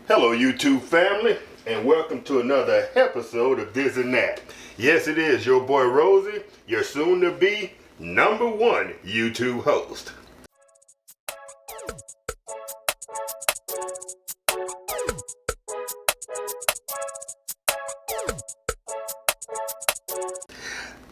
Hello YouTube family, and welcome to another episode of This and That. Yes, it is your boy Rosie, your soon to be #1 YouTube host.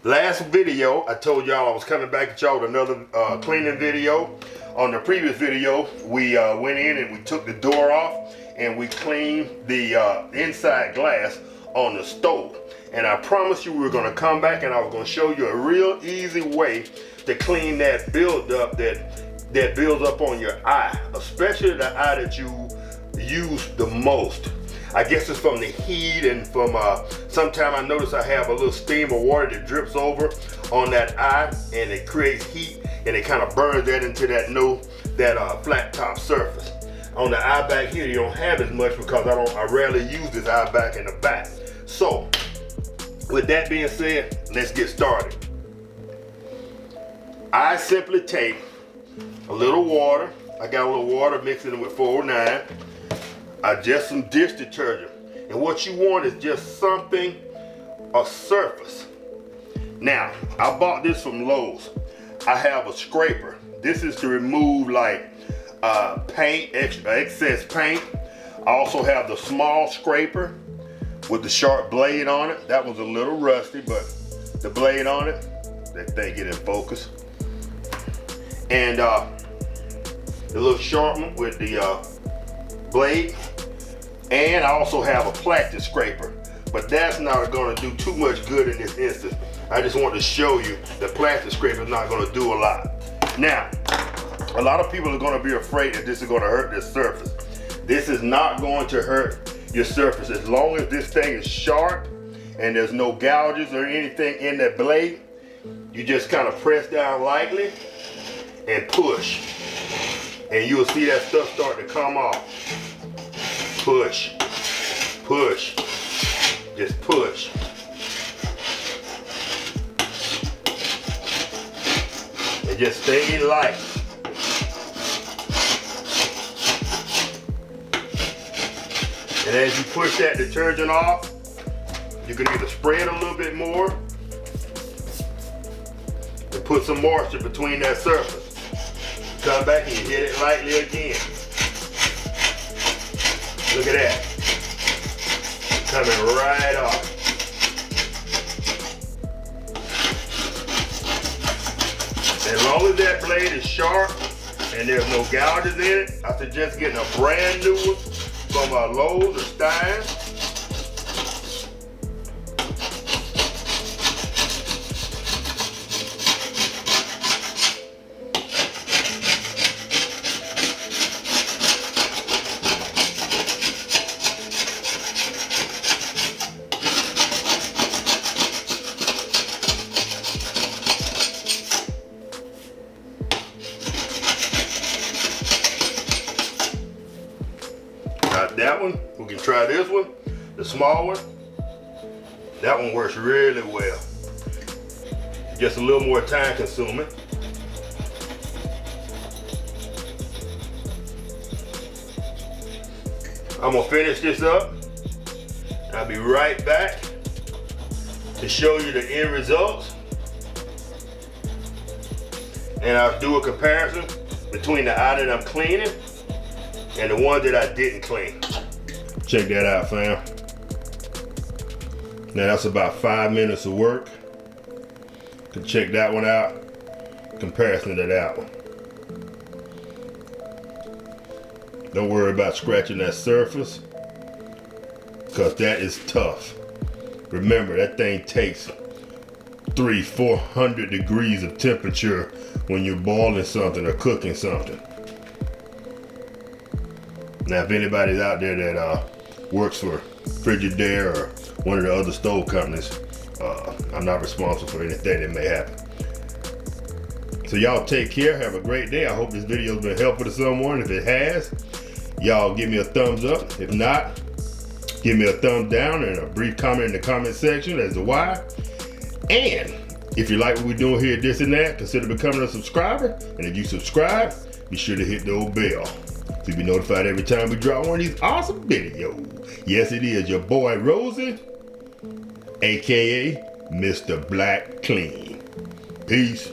Last video, I told y'all I was coming back at y'all with another cleaning video. On the previous video, we went in and we took the door off and we cleaned the inside glass on the stove. And I promised you we were going to come back and I was going to show you a real easy way to clean that buildup that builds up on your eye, especially the eye that you use the most. I guess it's from the heat and from sometime I notice I have a little stream of water that drips over on that eye and it creates heat and it kind of burns that into that flat top surface. On the eye back here you don't have as much because I rarely use this eye back in the back. So with that being said, let's get started. I simply take a little water. I got a little water mixing it with 409. Just some dish detergent. And what you want is just something, a surface. Now, I bought this from Lowe's. I have a scraper. This is to remove like paint, excess paint. I also have the small scraper with the sharp blade on it. That was a little rusty, but the blade on it, that thing get in focus. And the little sharp one with the blade. And I also have a plastic scraper, but that's not going to do too much good in this instance. I just want to show you the plastic scraper is not going to do a lot. Now, a lot of people are going to be afraid that this is going to hurt this surface. This is not going to hurt your surface as long as this thing is sharp and there's no gouges or anything in that blade. You just kind of press down lightly and push, and you'll see that stuff start to come off. Push, push, just push. And just stay light. And as you push that detergent off, you can either spray it a little bit more and put some moisture between that surface. Come back and you hit it lightly again. Look at that. Coming right off. As long as that blade is sharp and there's no gouges in it, I suggest getting a brand new one from Lowe's or Stein's. That one, we can try this one, the small one. That one works really well. Just a little more time consuming. I'm gonna finish this up. I'll be right back to show you the end results. And I'll do a comparison between the eye that I'm cleaning and the one that I didn't clean. Check that out, fam. Now that's about 5 minutes of work. You can check that one out. Comparison to that one. Don't worry about scratching that surface, because that is tough. Remember, that thing takes 300-400 degrees of temperature when you're boiling something or cooking something. Now, if anybody's out there that works for Frigidaire or one of the other stove companies, I'm not responsible for anything that may happen. So y'all take care, have a great day. I hope this video's been helpful to someone. If it has, y'all give me a thumbs up. If not, give me a thumbs down and a brief comment in the comment section as to why. And if you like what we're doing here, This and That, consider becoming a subscriber. And if you subscribe, be sure to hit the old bell so You'll be notified every time we drop one of these awesome videos. Yes, it is your boy Rosie, aka Mr. Black Clean. Peace.